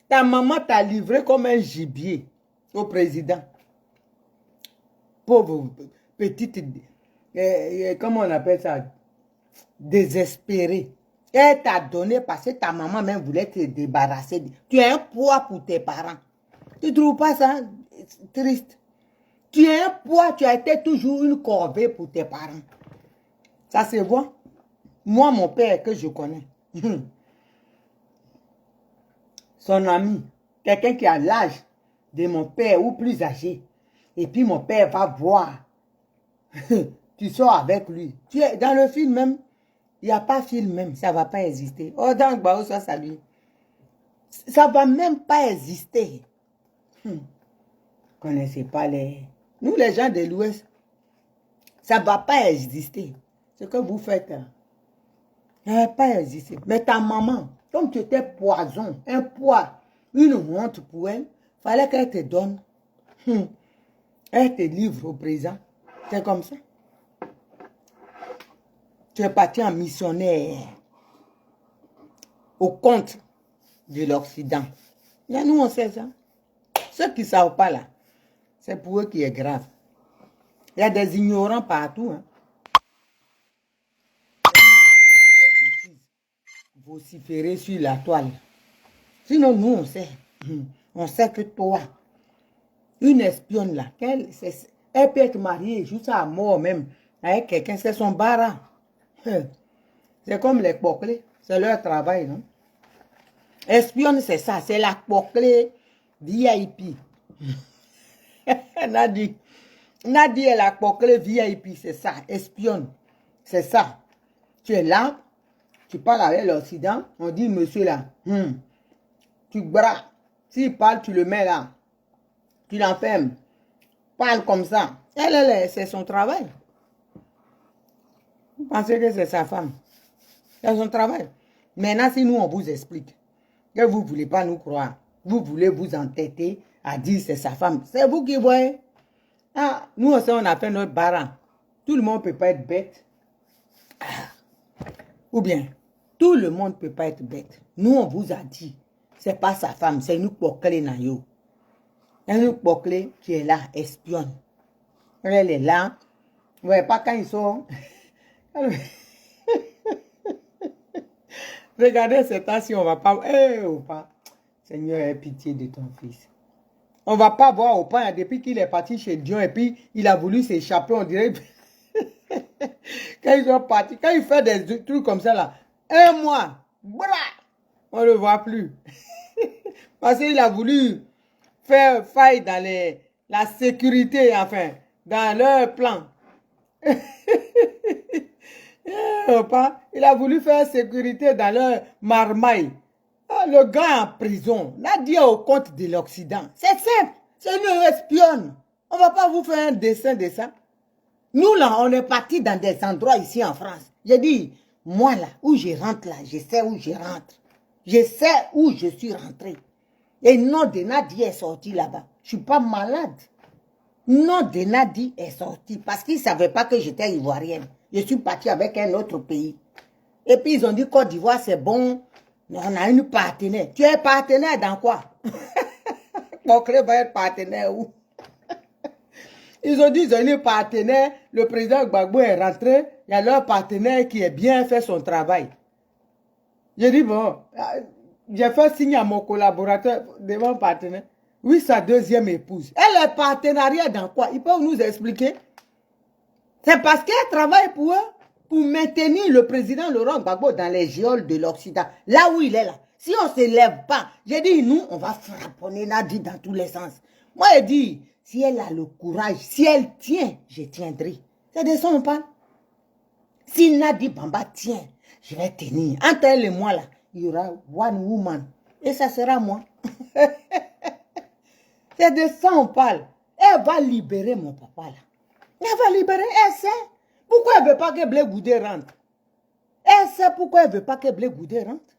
ta maman t'a livré comme un gibier au président. Pauvre petite... comment on appelle ça? Désespérée. Elle t'a donné parce que ta maman même voulait te débarrasser. Tu es un poids pour tes parents. Tu ne trouves pas ça triste? Tu es un poids, tu as été toujours une corvée pour tes parents. Ça se voit. Moi, mon père que je connais, son ami, quelqu'un qui a l'âge de mon père ou plus âgé, et puis mon père va voir, tu sors avec lui. Tu es dans le film même, il n'y a pas film même, ça ne va pas exister. Oh, dans le Bao, ça salut. Ça ne va même pas exister. Connaissez pas les... Nous, les gens de l'Ouest, ça ne va pas exister. Ce que vous faites, ça ne va pas exister. Mais ta maman, comme tu étais poison, un poids, une honte pour elle, il fallait qu'elle te donne. Elle te livre au présent. C'est comme ça. Tu es parti en missionnaire au compte de l'Occident. Nous, on sait ça. Ceux qui ne savent pas là, c'est pour eux qui est grave. Il y a des ignorants partout. Hein. Vociférer sur la toile. Sinon, nous, on sait. On sait que toi, une espionne là, elle peut être mariée jusqu'à mort même avec quelqu'un, c'est son bara. C'est comme les poclés, c'est leur travail, non? Espionne, c'est ça, c'est la poclée VIP. Nadi est la poclée VIP, c'est ça, espionne, c'est ça. Tu es là, tu parles avec l'Occident, on dit, monsieur là, tu bras, s'il parle, tu le mets là, tu l'enfermes, parle comme ça. Elle, c'est son travail. Vous pensez que c'est sa femme? C'est son travail. Maintenant, si nous, on vous explique que vous ne voulez pas nous croire, vous voulez vous entêter à dire c'est sa femme, c'est vous qui voyez. Ah, nous aussi, on a fait notre baran. Tout le monde ne peut pas être bête. Ou bien, tout le monde ne peut pas être bête. Nous, on vous a dit, c'est pas sa femme, c'est une poclée nayo. Une poclée qui est là, espionne. Elle est là. Vous voyez pas quand ils sont... Regardez cette temps si on va pas... ou pas. Seigneur, aie pitié de ton fils. On ne va pas voir au pain depuis qu'il est parti chez Dieu et puis il a voulu s'échapper, on dirait. Quand ils sont partis, quand il fait des trucs comme ça là, un mois, bra, on ne le voit plus. Parce qu'il a voulu faire faille dans la sécurité, enfin, dans leur plan. Il a voulu faire sécurité dans leur marmaille. Ah, le gars en prison, Nadia au compte de l'Occident. C'est simple, c'est une espionne. On ne va pas vous faire un dessin de ça. Nous là, on est partis dans des endroits ici en France. J'ai dit, moi là, où je rentre là, je sais où je rentre. Je sais où je suis rentré. Et nom de Nadi est sorti là-bas. Je ne suis pas malade. Nom de Nadi est sorti parce qu'ils ne savaient pas que j'étais ivoirienne. Je suis partie avec un autre pays. Et puis ils ont dit Côte d'Ivoire c'est bon. On a une partenaire. Tu es partenaire dans quoi? Mon club va être partenaire où? Ils ont dit ils ont une partenaire. Le président Gbagbo est rentré. Il y a leur partenaire qui a bien fait son travail. J'ai dit bon, j'ai fait signe à mon collaborateur de mon partenaire. Oui, sa deuxième épouse. Elle est partenariat dans quoi? Ils peuvent nous expliquer. C'est parce qu'elle travaille pour eux, pour maintenir le président Laurent Gbagbo dans les geôles de l'Occident. Là où il est là. Si on ne se lève pas, j'ai dit, nous, on va frapponner Nadi dans tous les sens. Moi, j'ai dit, si elle a le courage, si elle tient, je tiendrai. C'est de ça on parle. Si Nadi Bamba tient, je vais tenir. Entre elle et moi, là, il y aura one woman. Et ça sera moi. C'est de ça on parle. Elle va libérer mon papa, là. Elle va libérer, elle sait. Pourquoi elle ne veut pas que Blé Goudé rentre? Elle sait pourquoi elle ne veut pas que Blé Goudé rentre.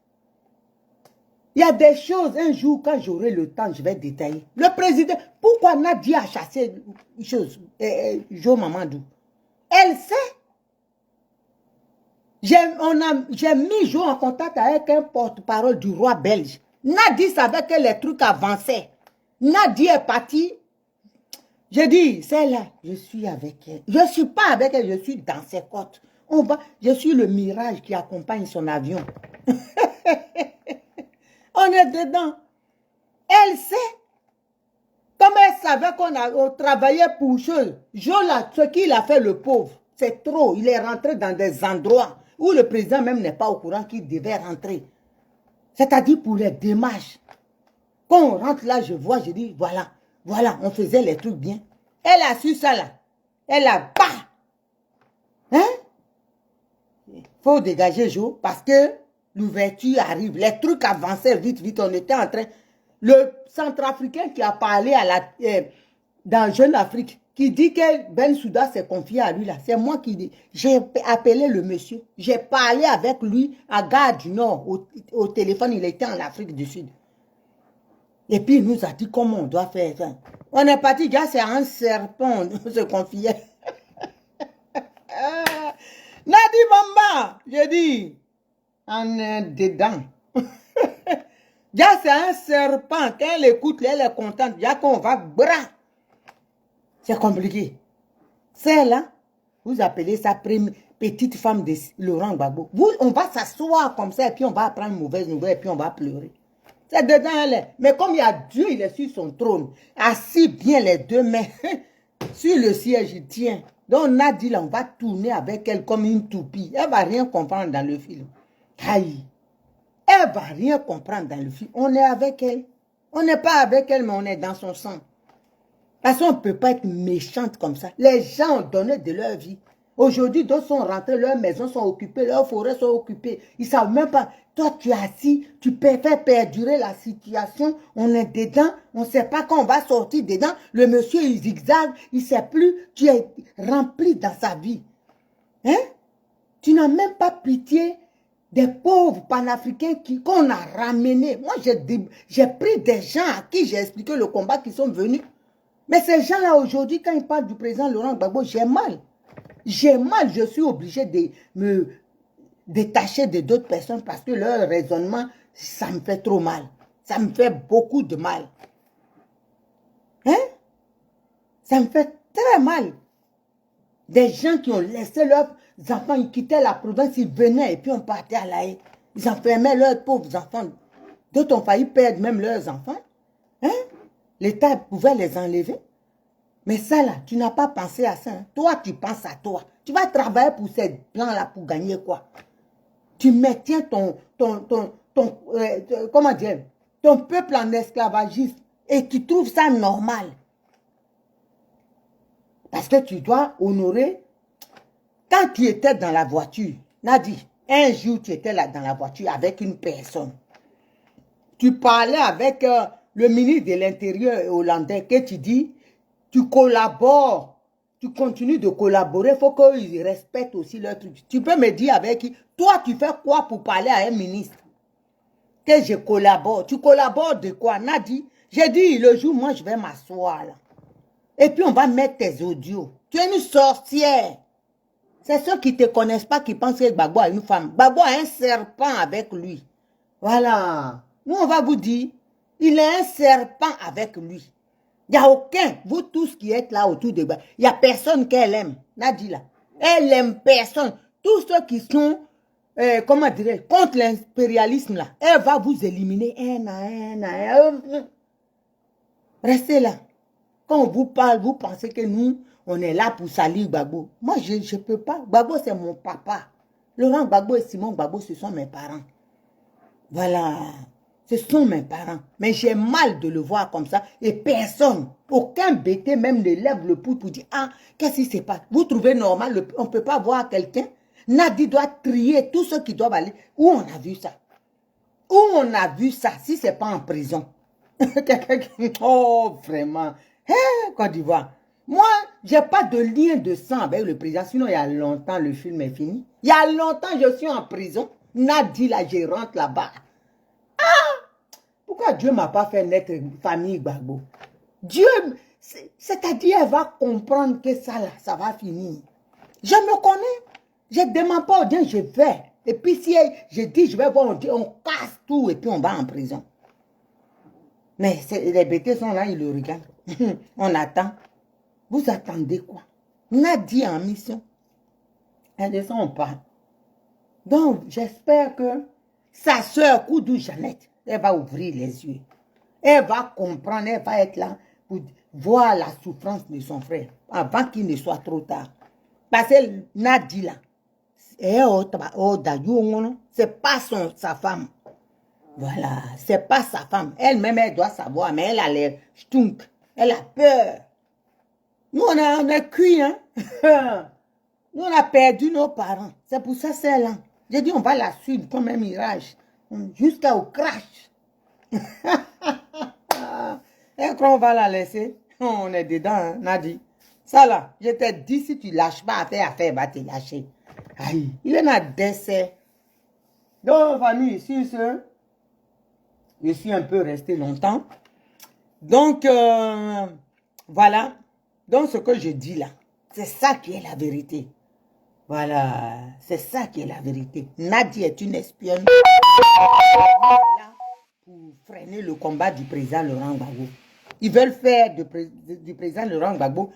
Il y a des choses, un jour, quand j'aurai le temps, je vais détailler. Le président, pourquoi Nadia a chassé Jo Mamadou? Elle sait. J'ai mis Jo en contact avec un porte-parole du roi belge. Nadia savait que les trucs avançaient. Nadia est partie. J'ai dit, c'est là, je suis avec elle. Je ne suis pas avec elle, je suis dans ses côtes. Je suis le mirage qui accompagne son avion. On est dedans. Elle sait. Comme elle savait qu'on travaillait pour chose. Ce qu'il a fait, le pauvre, c'est trop. Il est rentré dans des endroits où le président même n'est pas au courant qu'il devait rentrer. C'est-à-dire pour les démarches. Quand on rentre là, je vois, je dis, voilà, on faisait les trucs bien. Elle a su ça là. Elle a pas. Hein? Il faut dégager Jo parce que l'ouverture arrive. Les trucs avançaient vite. On était en train. Le centrafricain qui a parlé dans Jeune Afrique, qui dit que Ben Souda s'est confié à lui là. C'est moi qui dis. J'ai appelé le monsieur. J'ai parlé avec lui à Gare du Nord au téléphone. Il était en Afrique du Sud. Et puis il nous a dit comment on doit faire ça. On est parti, gars, c'est un serpent, on se confiait. Nadi Bamba, je dis, on est dedans. Gars, c'est un serpent, quand elle écoute, elle est contente, il y a qu'on va bras. C'est compliqué. C'est là, vous appelez ça petite femme de Laurent Gbagbo. On va s'asseoir comme ça, et puis on va apprendre une mauvaise nouvelle, et puis on va pleurer. C'est dedans elle est. Mais comme il y a Dieu, il est sur son trône. Assis bien les deux mains. Sur le siège, il tient. Donc on a dit là, on va tourner avec elle comme une toupie. Elle ne va rien comprendre dans le film. Aïe. Elle ne va rien comprendre dans le film. On est avec elle. On n'est pas avec elle, mais on est dans son sang. Parce qu'on ne peut pas être méchante comme ça. Les gens ont donné de leur vie. Aujourd'hui, d'autres sont rentrés, leurs maisons sont occupées, leurs forêts sont occupées. Ils ne savent même pas. Toi, tu es assis, tu peux faire perdurer la situation. On est dedans, on ne sait pas quand on va sortir dedans. Le monsieur, il zigzague, il ne sait plus. Tu es rempli dans sa vie. Hein? Tu n'as même pas pitié des pauvres panafricains qu'on a ramenés. Moi, j'ai pris des gens à qui j'ai expliqué le combat qui sont venus. Mais ces gens-là, aujourd'hui, quand ils parlent du président Laurent Gbagbo, j'ai mal. J'ai mal, je suis obligé de me détacher de d'autres personnes parce que leur raisonnement, ça me fait trop mal. Ça me fait beaucoup de mal. Hein? Ça me fait très mal. Des gens qui ont laissé leurs enfants, ils quittaient la province, ils venaient et puis on partait à la haie. Ils enfermaient leurs pauvres enfants D'autres ont failli perdre même leurs enfants. Hein? L'État pouvait les enlever. Mais ça là, tu n'as pas pensé à ça. Hein? Toi, tu penses à toi. Tu vas travailler pour ces plans-là pour gagner quoi? Tu maintiens comment dire, ton peuple en esclavagisme et tu trouves ça normal. Parce que tu dois honorer. Quand tu étais dans la voiture, Nadi, un jour tu étais là dans la voiture avec une personne. Tu parlais avec le ministre de l'Intérieur hollandais que tu dis, tu collabores. Tu continues de collaborer, il faut qu'ils respectent aussi leur truc. Tu peux me dire avec qui? Toi, tu fais quoi pour parler à un ministre? Que je collabore. Tu collabores de quoi? Nadi, j'ai dit, le jour, moi, je vais m'asseoir là. Et puis, on va mettre tes audios. Tu es une sorcière. C'est ceux qui ne te connaissent pas qui pensent que Gbagbo a une femme. Gbagbo a un serpent avec lui. Voilà. Nous, on va vous dire, il a un serpent avec lui. Il n'y a aucun, vous tous qui êtes là autour de Gbagbo, il n'y a personne qu'elle aime. Nadi là. Elle aime personne. Tous ceux qui sont, comment dirais-je, contre l'impérialisme là, elle va vous éliminer un à un. Restez là. Quand on vous parle, vous pensez que nous, on est là pour salir Gbagbo. Moi, je ne peux pas. Gbagbo, c'est mon papa. Laurent Gbagbo et Simon Gbagbo, ce sont mes parents. Voilà. Ce sont mes parents. Mais j'ai mal de le voir comme ça. Et personne, aucun bêté même ne lève le pouce pour dire, ah, qu'est-ce qui se passe? Vous trouvez normal, on ne peut pas voir quelqu'un? Nadi doit trier tous ceux qui doivent aller. Où on a vu ça? Où on a vu ça, si ce n'est pas en prison? Oh, vraiment. Hey, Côte d'Ivoire. Moi, je n'ai pas de lien de sang avec le président. Sinon, il y a longtemps, le film est fini. Il y a longtemps, je suis en prison. Nadi, la gérante là-bas. Ah! Pourquoi Dieu ne m'a pas fait naître famille Gbagbo? Dieu, c'est-à-dire, elle va comprendre que ça, là, ça va finir. Je me connais. Je ne demande pas au Dieu, je vais. Et puis, si je dis, je vais voir, on dit, on casse tout et puis on va en prison. Mais les bêtés sont là, ils le regardent. On attend. Vous attendez quoi? Nadi en mission. Elle descend, on parle. Donc, j'espère que sa soeur, Koudou Jeannette, elle va ouvrir les yeux. Elle va comprendre, elle va être là pour voir la souffrance de son frère avant qu'il ne soit trop tard. Parce que Nadi là, c'est pas sa femme. Voilà, c'est pas sa femme. Elle-même, elle doit savoir, mais elle a l'air stunk. Elle a peur. Nous, on a cuit, hein. Nous, on a perdu nos parents. C'est pour ça, c'est là. J'ai dit, on va la suivre comme un mirage. Jusqu'au crash. Et quand on va la laisser, on est dedans, hein, Nadi. Ça là, je t'ai dit, si tu lâches pas affaire va te lâcher. Aïe, il est un décès. Donc, famille, ici, je suis un peu resté longtemps. Donc, voilà. Donc, ce que je dis là, c'est ça qui est la vérité. Voilà, c'est ça qui est la vérité. Nadi est une espionne. Là, pour freiner le combat du président Laurent Gbagbo. Ils veulent faire du président Laurent Gbagbo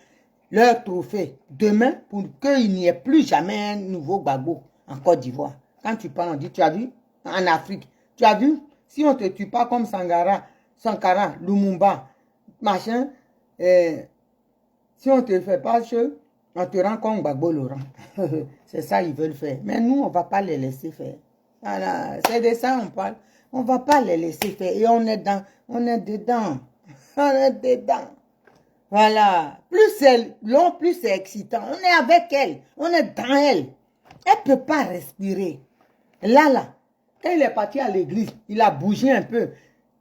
leur trophée demain pour qu'il n'y ait plus jamais un nouveau Gbagbo en Côte d'Ivoire. Quand tu parles, on dit, tu as vu, en Afrique, tu as vu, si on ne te tue pas comme Sankara, Lumumba, machin, si on ne te fait pas chaud, on te rend comme Gbagbo Laurent. C'est ça qu'ils veulent faire. Mais nous, on ne va pas les laisser faire. Voilà, c'est de ça qu'on parle. On ne va pas les laisser faire. Et on est dedans. On est dedans. Voilà. Plus c'est long, plus c'est excitant. On est avec elle. On est dans elle. Elle ne peut pas respirer. Là, quand il est parti à l'église, il a bougé un peu.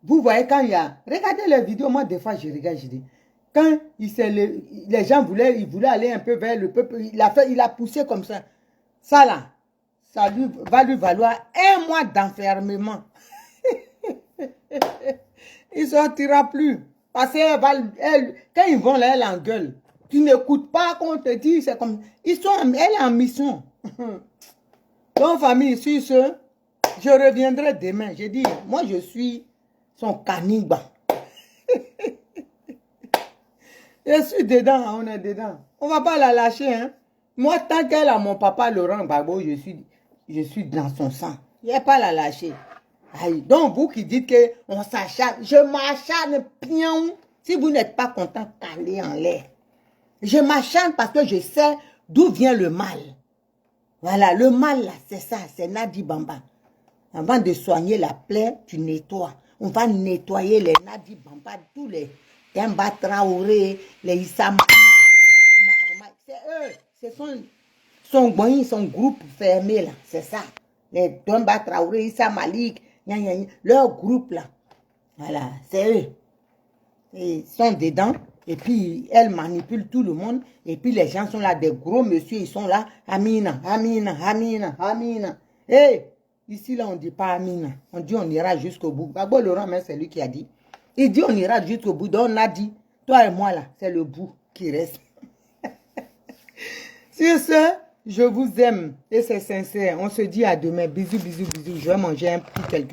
Vous voyez quand il y a... Regardez les vidéos, moi des fois je regarde, je dis... Quand les gens voulaient aller un peu vers le peuple, il a poussé comme ça. Ça là, ça va lui valoir 1 mois d'enfermement. Il ne sortira plus. Parce qu'elle quand ils vont là, elle engueule. Tu n'écoutes pas qu'on te dit, c'est comme... elle est en mission. Donc famille, sur ce, je reviendrai demain. J'ai dit, moi je suis son caniba. Je suis dedans, on est dedans. On ne va pas la lâcher. Hein? Moi, tant qu'elle a mon papa Laurent Gbagbo, je suis dans son sang. Je ne vais pas la lâcher. Aïe, donc vous qui dites qu'on s'acharne, je m'acharne, pion. Si vous n'êtes pas content, calez en l'air. Je m'acharne parce que je sais d'où vient le mal. Voilà, le mal là, c'est ça, c'est Nadi Bamba. Avant de soigner la plaie, tu nettoies. On va nettoyer les Nadi Bamba, tous les Demba Traoré, les Issa Marma. C'est eux, son groupe fermé là, c'est ça. Les Demba Traoré, Issa Malik, leur groupe là. Voilà, c'est eux. Ils sont dedans. Et puis, elle manipule tout le monde. Et puis, les gens sont là, des gros monsieur, ils sont là. Amina, Amina, Amina, Amina. Hé, ici, là, on ne dit pas Amina. On dit on ira jusqu'au bout. Gbagbo Laurent, c'est lui qui a dit. Il dit on ira jusqu'au bout. Donc, on a dit, toi et moi, là, c'est le bout qui reste. Sur ce, je vous aime. Et c'est sincère. On se dit à demain. Bisous, bisous, bisous. Je vais manger un petit quelque chose.